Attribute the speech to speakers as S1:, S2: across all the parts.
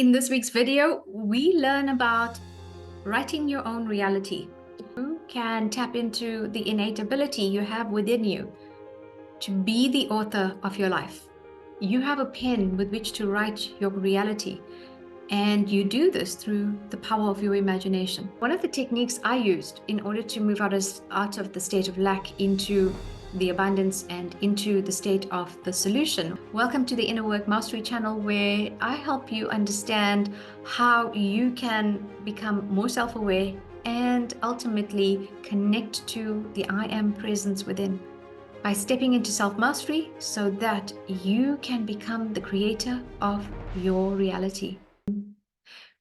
S1: In this week's video, we learn about writing your own reality. You can tap into the innate ability you have within you to be the author of your life. You have a pen with which to write your reality, and you do this through the power of your imagination. One of the techniques I used in order to move out of the state of lack into the abundance and into the state of the solution. Welcome to the Inner Work Mastery channel, where I help you understand how you can become more self-aware and ultimately connect to the I am presence within by stepping into self-mastery so that you can become the creator of your reality.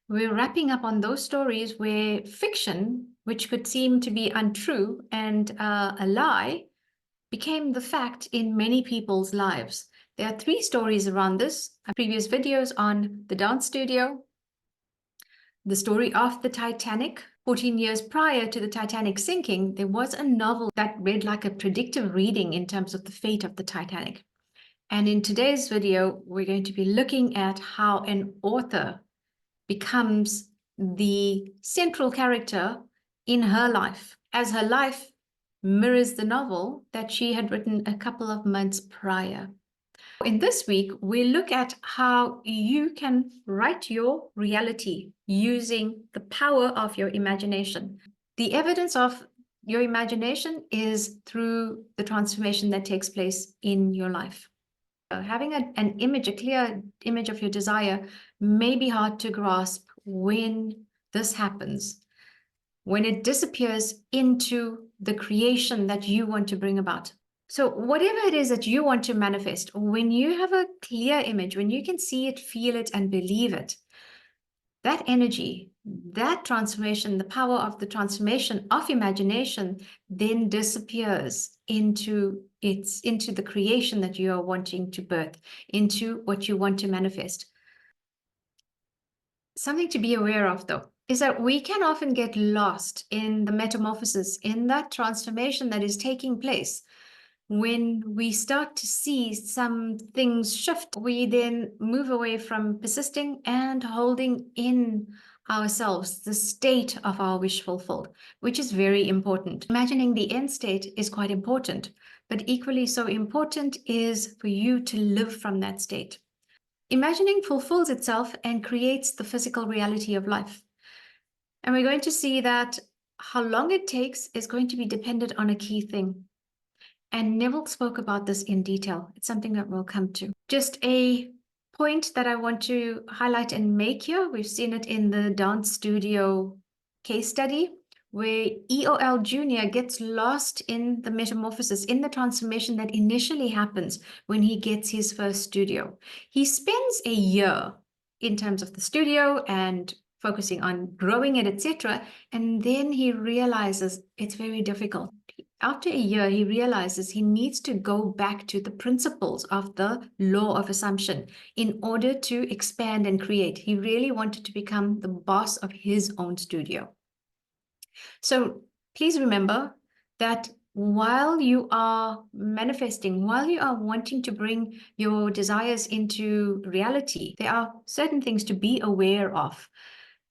S1: We're wrapping up on those stories where fiction, which could seem to be untrue and a lie, became the fact in many people's lives. There are 3 stories around this. Previous videos on the dance studio, the story of the Titanic. 14 years prior to the Titanic sinking, there was a novel that read like a predictive reading in terms of the fate of the Titanic. And in today's video, we're going to be looking at how an author becomes the central character in her life, as her life mirrors the novel that she had written a couple of months prior. In this week, we look at how you can write your reality using the power of your imagination. The evidence of your imagination is through the transformation that takes place in your life. Having an image, a clear image of your desire, may be hard to grasp when this happens, when it disappears into the creation that you want to bring about. So whatever it is that you want to manifest, when you have a clear image, when you can see it, feel it, and believe it, that energy, that transformation, the power of the transformation of imagination then disappears into the creation that you are wanting to birth, into what you want to manifest. Something to be aware of, though, is that we can often get lost in the metamorphosis, in that transformation that is taking place. When we start to see some things shift, we then move away from persisting and holding in ourselves the state of our wish fulfilled, which is very important. Imagining the end state is quite important, but equally so important is for you to live from that state. Imagining fulfills itself and creates the physical reality of life. And we're going to see that how long it takes is going to be dependent on a key thing. And Neville spoke about this in detail. It's something that we'll come to. Just a point that I want to highlight and make here. We've seen it in the dance studio case study, where EOL Jr. gets lost in the metamorphosis, in the transformation that initially happens when he gets his first studio. He spends a year in terms of the studio and focusing on growing it, etc. And then he realizes it's very difficult. After a year, he realizes he needs to go back to the principles of the law of assumption in order to expand and create. He really wanted to become the boss of his own studio. So please remember that while you are manifesting, while you are wanting to bring your desires into reality, there are certain things to be aware of.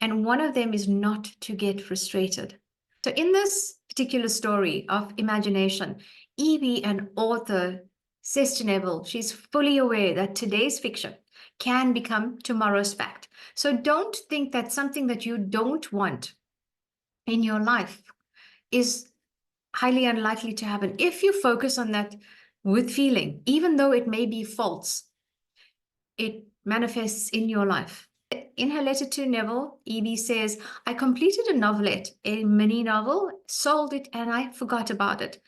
S1: And one of them is not to get frustrated. So in this particular story of imagination, Evie, an author, says to Neville, she's fully aware that today's fiction can become tomorrow's fact. So don't think that something that you don't want in your life is highly unlikely to happen. If you focus on that with feeling, even though it may be false, it manifests in your life. In her letter to Neville, Evie says, I completed a novelette, a mini novel, sold it, and I forgot about it.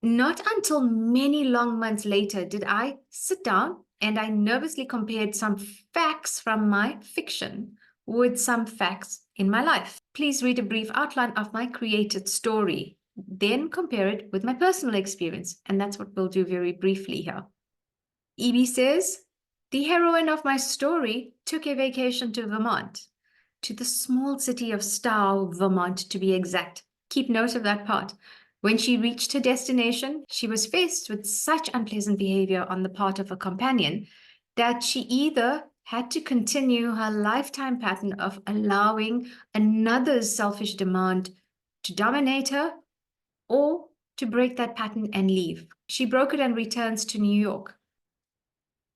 S1: Not until many long months later did I sit down and I nervously compared some facts from my fiction with some facts in my life. Please read a brief outline of my created story, then compare it with my personal experience. And that's what we'll do very briefly here. Evie says, the heroine of my story took a vacation to Vermont, to the small city of Stowe, Vermont, to be exact. Keep note of that part. When she reached her destination, she was faced with such unpleasant behavior on the part of her companion that she either had to continue her lifetime pattern of allowing another's selfish demand to dominate her, or to break that pattern and leave. She broke it and returns to New York.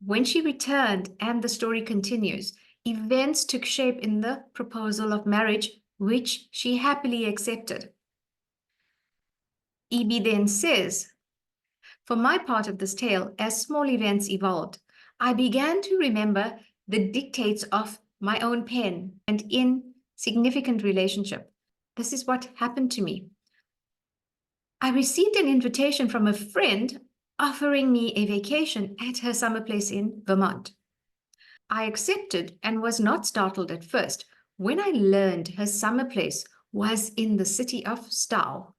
S1: When she returned, and the story continues, events took shape in the proposal of marriage, which she happily accepted. E.B. then says, "For my part of this tale, as small events evolved, I began to remember the dictates of my own pen and insignificant relationship. This is what happened to me. I received an invitation from a friend offering me a vacation at her summer place in Vermont. I accepted and was not startled at first when I learned her summer place was in the city of Stow.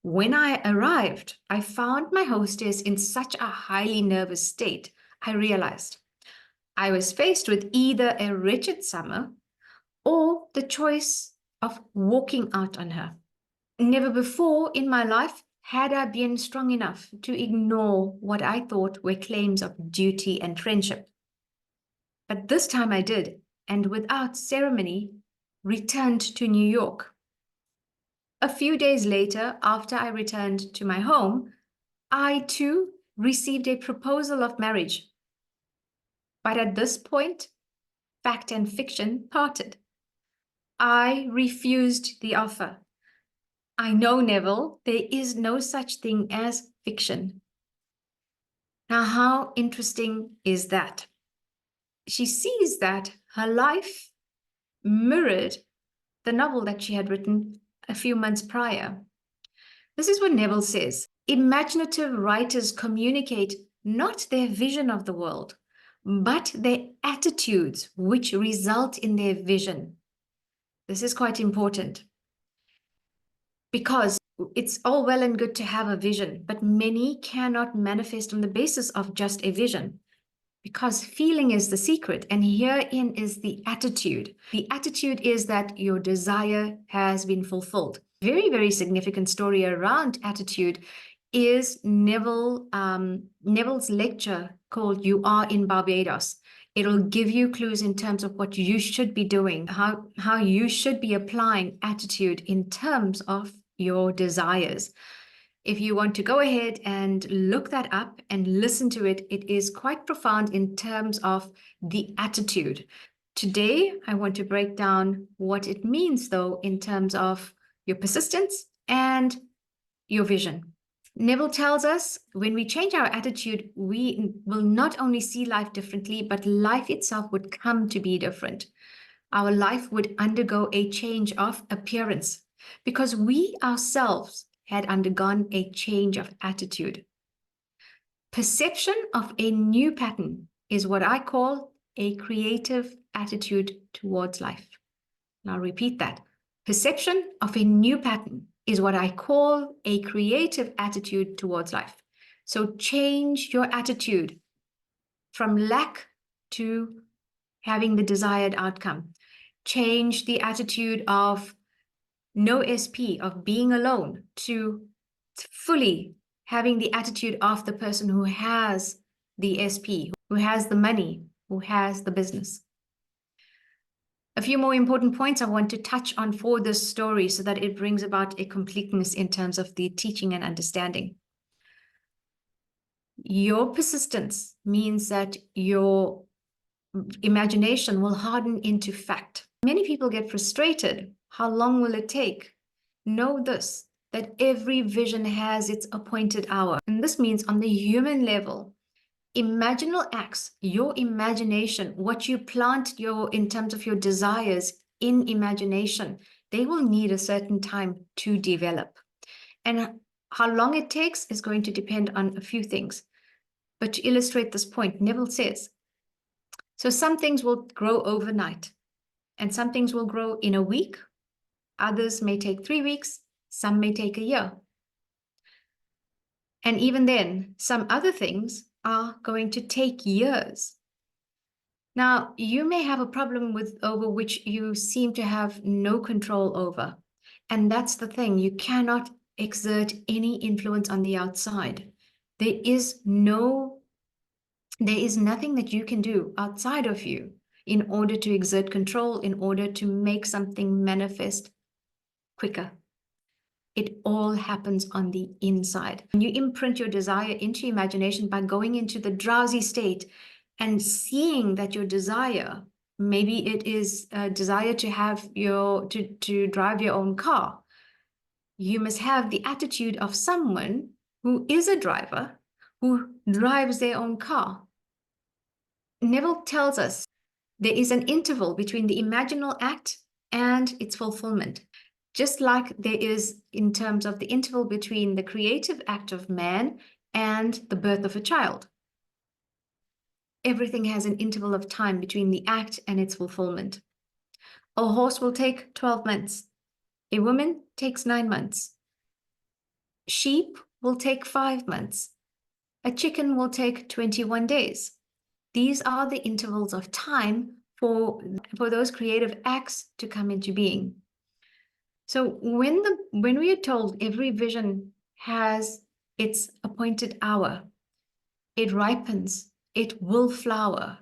S1: When I arrived, I found my hostess in such a highly nervous state, I realized I was faced with either a wretched summer or the choice of walking out on her. Never before in my life had I been strong enough to ignore what I thought were claims of duty and friendship. But this time I did, and without ceremony, returned to New York. A few days later, after I returned to my home, I too received a proposal of marriage. But at this point, fact and fiction parted. I refused the offer. I know, Neville, there is no such thing as fiction. Now, how interesting is that? She sees that her life mirrored the novel that she had written a few months prior. This is what Neville says. Imaginative writers communicate not their vision of the world, but their attitudes which result in their vision. This is quite important, because it's all well and good to have a vision, but many cannot manifest on the basis of just a vision, because feeling is the secret, and herein is the attitude. The attitude is that your desire has been fulfilled. Very, very significant story around attitude is Neville's lecture called "You Are in Barbados." It'll give you clues in terms of what you should be doing, how you should be applying attitude in terms of your desires. If you want to go ahead and look that up and listen to it, it is quite profound in terms of the attitude. Today, I want to break down what it means, though, in terms of your persistence and your vision. Neville tells us when we change our attitude, we will not only see life differently, but life itself would come to be different. Our life would undergo a change of appearance because we ourselves had undergone a change of attitude. Perception of a new pattern is what I call a creative attitude towards life. And I'll repeat that. Perception of a new pattern is what I call a creative attitude towards life. So change your attitude from lack to having the desired outcome. Change the attitude of no SP, of being alone, to fully having the attitude of the person who has the SP, who has the money, who has the business. A few more important points I want to touch on for this story so that it brings about a completeness in terms of the teaching and understanding. Your persistence means that your imagination will harden into fact. Many people get frustrated. How long will it take? Know this, that every vision has its appointed hour. And this means on the human level, imaginal acts, your imagination, what you plant in terms of your desires in imagination, they will need a certain time to develop. And how long it takes is going to depend on a few things. But to illustrate this point, Neville says, so some things will grow overnight, and some things will grow in a week. Others may take 3 weeks, some may take a year. And even then, some other things are going to take years. Now, you may have a problem over which you seem to have no control over. And that's the thing, you cannot exert any influence on the outside. There is no There is nothing that you can do outside of you in order to exert control, in order to make something manifest quicker. It all happens on the inside. When you imprint your desire into imagination by going into the drowsy state and seeing that your desire, maybe it is a desire to have to drive your own car, you must have the attitude of someone who is a driver, who drives their own car. Neville tells us there is an interval between the imaginal act and its fulfillment. Just like there is in terms of the interval between the creative act of man and the birth of a child. Everything has an interval of time between the act and its fulfillment. A horse will take 12 months. A woman takes 9 months. Sheep will take 5 months. A chicken will take 21 days. These are the intervals of time for those creative acts to come into being. So when we are told every vision has its appointed hour, it ripens, it will flower.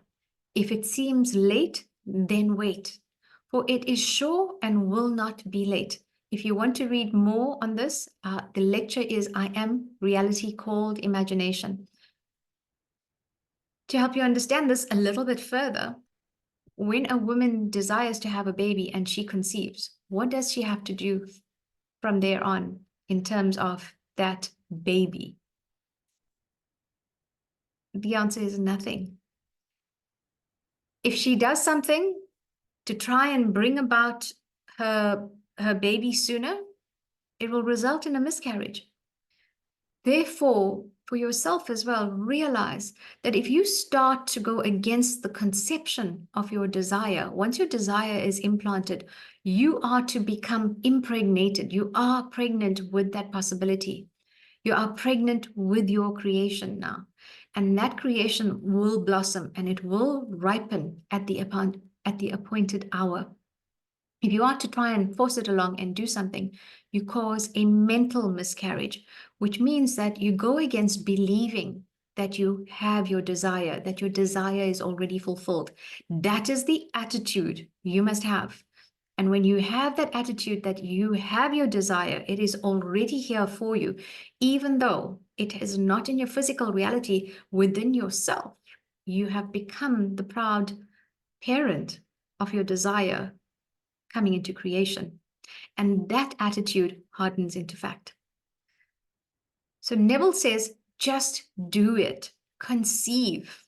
S1: If it seems late, then wait, for it is sure and will not be late. If you want to read more on this, the lecture is I Am Reality Called Imagination. To help you understand this a little bit further, when a woman desires to have a baby and she conceives, what does she have to do from there on in terms of that baby? The answer is nothing. If she does something to try and bring about her baby sooner, it will result in a miscarriage. Therefore, for yourself as well, realize that if you start to go against the conception of your desire, once your desire is implanted, you are to become impregnated. You are pregnant with that possibility. You are pregnant with your creation now. And that creation will blossom and it will ripen at the appointed hour. If you are to try and force it along and do something, you cause a mental miscarriage, which means that you go against believing that you have your desire, that your desire is already fulfilled. That is the attitude you must have. And when you have that attitude that you have your desire, it is already here for you, even though it is not in your physical reality within yourself. You have become the proud parent of your desire coming into creation. And that attitude hardens into fact. So Neville says, just do it. Conceive.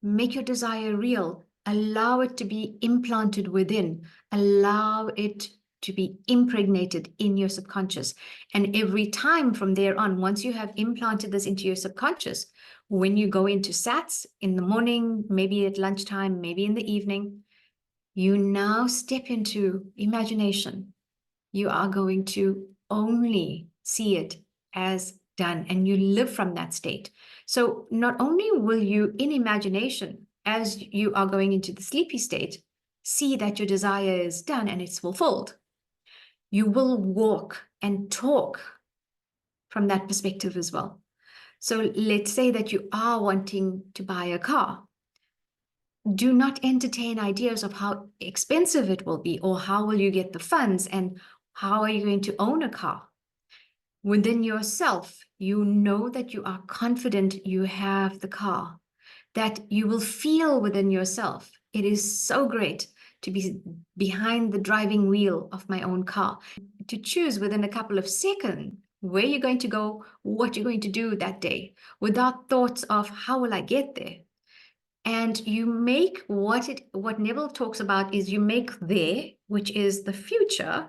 S1: Make your desire real. Allow it to be implanted within. Allow it to be impregnated in your subconscious. And every time from there on, once you have implanted this into your subconscious, when you go into SATs in the morning, maybe at lunchtime, maybe in the evening, you now step into imagination. You are going to only see it as done, and you live from that state. So not only will you, in imagination, as you are going into the sleepy state, see that your desire is done and it's fulfilled, you will walk and talk from that perspective as well. So let's say that you are wanting to buy a car. Do not entertain ideas of how expensive it will be or how will you get the funds and how are you going to own a car. Within yourself, you know that you are confident you have the car, that you will feel within yourself. It is so great to be behind the driving wheel of my own car, to choose within a couple of seconds where you're going to go, what you're going to do that day, without thoughts of how will I get there. And you make what Neville talks about is you make there, which is the future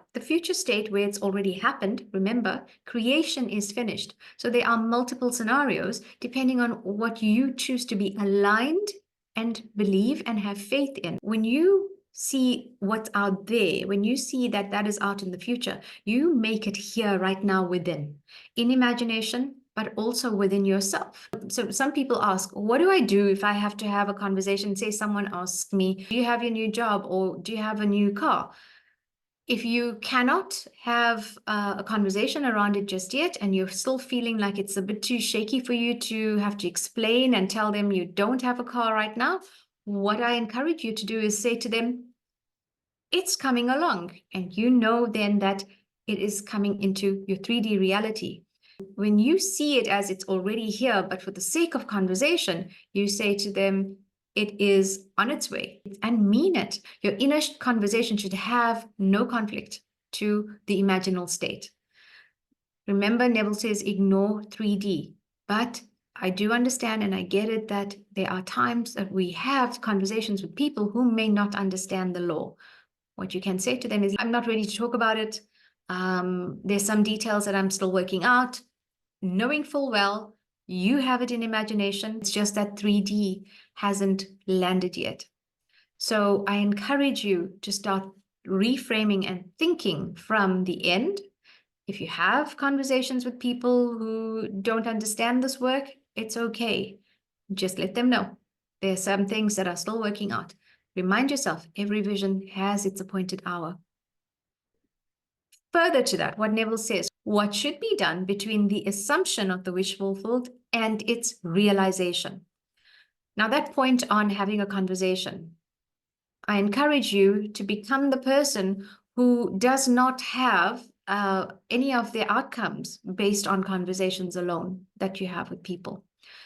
S1: state where it's already happened. Remember, creation is finished. So there are multiple scenarios depending on what you choose to be aligned and believe and have faith in. When you see what's out there, when you see that that is out in the future, you make it here right now within, in imagination, but also within yourself. So some people ask, what do I do if I have to have a conversation? Say someone asks me, do you have your new job or do you have a new car? If you cannot have a conversation around it just yet, and you're still feeling like it's a bit too shaky for you to have to explain and tell them you don't have a car right now, what I encourage you to do is say to them, it's coming along. And you know then that it is coming into your 3D reality. When you see it as it's already here, but for the sake of conversation, you say to them, it is on its way, and mean it. Your inner conversation should have no conflict to the imaginal state. Remember, Neville says ignore 3D, but I do understand and I get it that there are times that we have conversations with people who may not understand the law. What you can say to them is, I'm not ready to talk about it. There's some details that I'm still working out, knowing full well you have it in imagination. It's just that 3D hasn't landed yet. So I encourage you to start reframing and thinking from the end. If you have conversations with people who don't understand this work, it's okay. Just let them know. There are some things that are still working out. Remind yourself, every vision has its appointed hour. Further to that, what Neville says, what should be done between the assumption of the wish fulfilled and its realization? Now, that point on having a conversation, I encourage you to become the person who does not have any of the outcomes based on conversations alone that you have with people.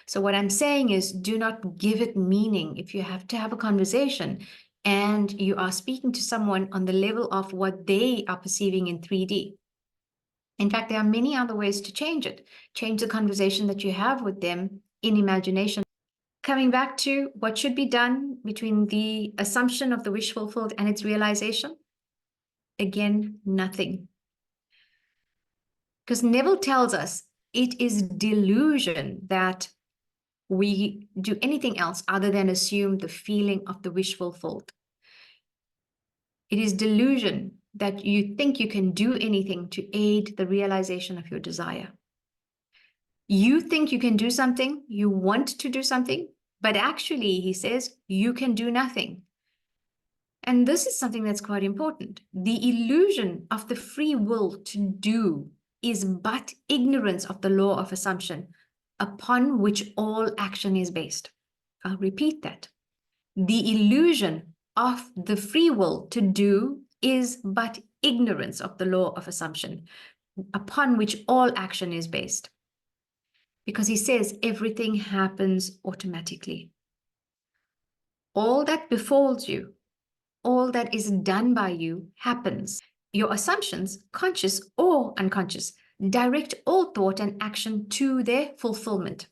S1: So what I'm saying is, do not give it meaning. If you have to have a conversation and you are speaking to someone on the level of what they are perceiving in 3D. In fact, there are many other ways to change it. Change the conversation that you have with them in imagination. Coming back to what should be done between the assumption of the wish fulfilled and its realization. Again, nothing. Because Neville tells us it is delusion that we do anything else other than assume the feeling of the wish fulfilled. It is delusion that you think you can do anything to aid the realization of your desire. You think you can do something, you want to do something, but actually, he says, you can do nothing. And this is something that's quite important. The illusion of the free will to do is but ignorance of the law of assumption upon which all action is based. I'll repeat that. The illusion of the free will to do is but ignorance of the law of assumption upon which all action is based. Because he says everything happens automatically. All that befalls you, all that is done by you happens. Your assumptions, conscious or unconscious, direct all thought and action to their fulfillment.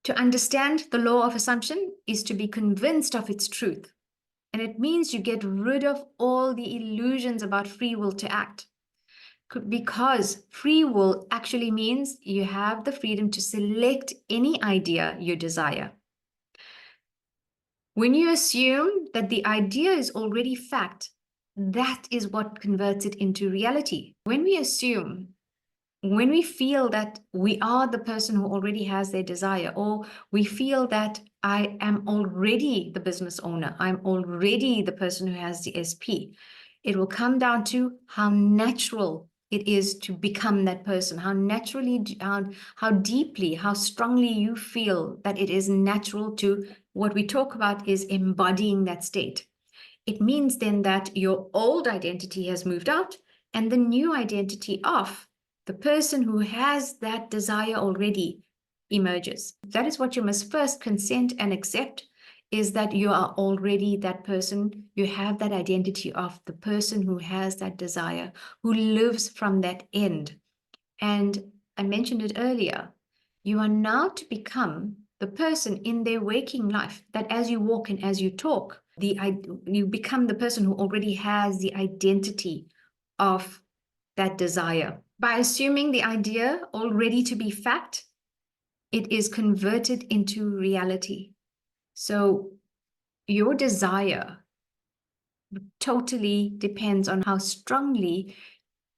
S1: To understand the law of assumption is to be convinced of its truth. And it means you get rid of all the illusions about free will to act. Because free will actually means you have the freedom to select any idea you desire. When you assume that the idea is already fact, that is what converts it into reality. When we assume, when we feel that we are the person who already has their desire, or we feel that I am already the business owner, I'm already the person who has the SP, it will come down to how natural it is to become that person, how naturally, how deeply, how strongly you feel that it is natural to, what we talk about is embodying that state. It means then that your old identity has moved out and the new identity of the person who has that desire already emerges. That is what you must first consent and accept, is that you are already that person. You have that identity of the person who has that desire, who lives from that end. And I mentioned it earlier, you are now to become the person in their waking life that as you walk and as you talk, you become the person who already has the identity of that desire. By assuming the idea already to be fact, it is converted into reality. So your desire totally depends on how strongly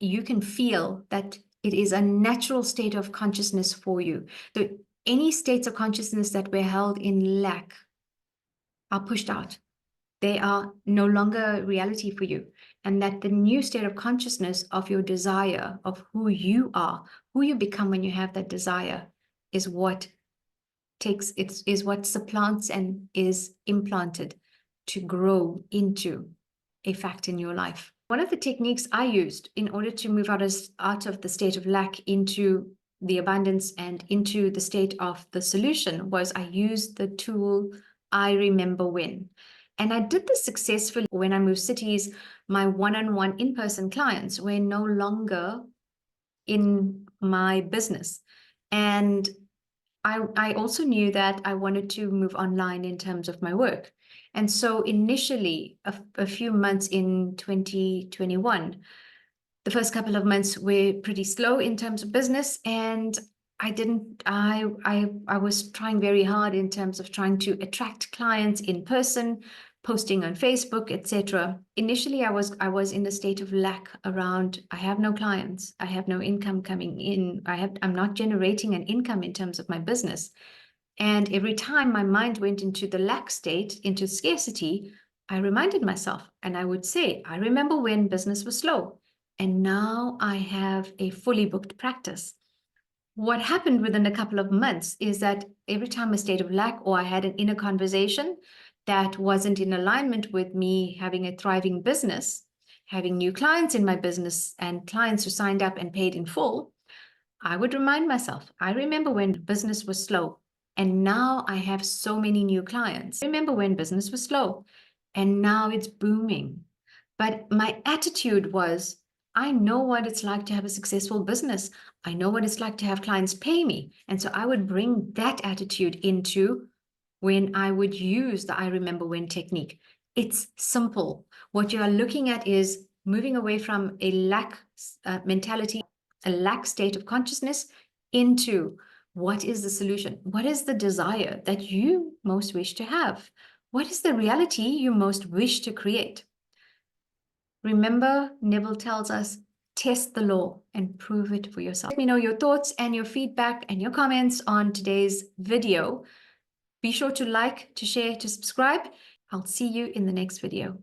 S1: you can feel that it is a natural state of consciousness for you. So any states of consciousness that were held in lack are pushed out. they are no longer reality for you, and that the new state of consciousness of your desire, of who you are, who you become when you have that desire, is what is what supplants and is implanted to grow into a fact in your life. One of the techniques I used in order to move out of the state of lack into the abundance and into the state of the solution was I used the tool I Remember When. And I did this successfully when I moved cities. My one-on-one in-person clients were no longer in my business. And I also knew that I wanted to move online in terms of my work. And so initially, a few months in 2021, the first couple of months were pretty slow in terms of business. And I was trying very hard in terms of trying to attract clients in person, posting on Facebook, etc. Initially, I was in a state of lack around, I have no clients, I have no income coming in, I'm not generating an income in terms of my business. And every time my mind went into the lack state, into scarcity, I reminded myself, and I would say, I remember when business was slow, and now I have a fully booked practice. What happened within a couple of months is that every time a state of lack or I had an inner conversation that wasn't in alignment with me having a thriving business, having new clients in my business and clients who signed up and paid in full, I would remind myself, I remember when business was slow and now I have so many new clients. I remember when business was slow and now it's booming. But my attitude was, I know what it's like to have a successful business. I know what it's like to have clients pay me. And so I would bring that attitude into when I would use the I Remember When technique. It's simple. What you are looking at is moving away from a lack mentality, a lack state of consciousness, into what is the solution? What is the desire that you most wish to have? What is the reality you most wish to create? Remember, Neville tells us, test the law and prove it for yourself. Let me know your thoughts and your feedback and your comments on today's video. Be sure to like, to share, to subscribe. I'll see you in the next video.